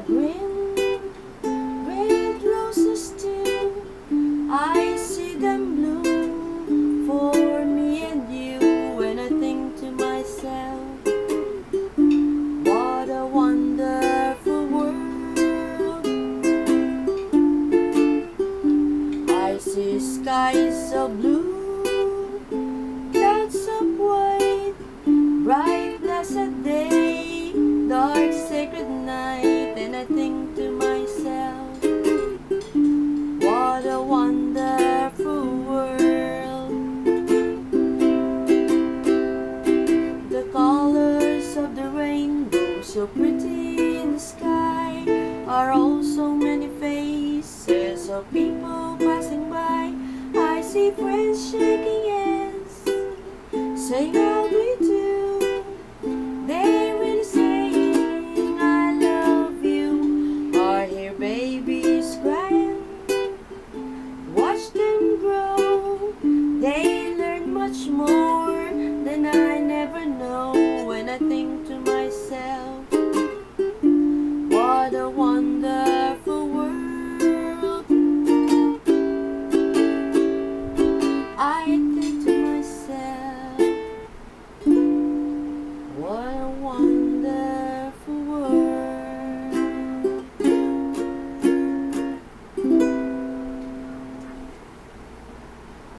Green, red roses too, I see them bloom for me and you. When I think to myself, what a wonderful world. I see skies of blue, clouds of white, bright blessed day, dark sacred night. And I think to myself, what a wonderful world. The colors of the rainbow, so pretty in the sky, are also many faces of people passing by. I see friends shaking hands, saying how do you do. They really saying I love you. I hear babies crying, watch them grow. They learn much more than I never know. When I think to myself, what a wonder.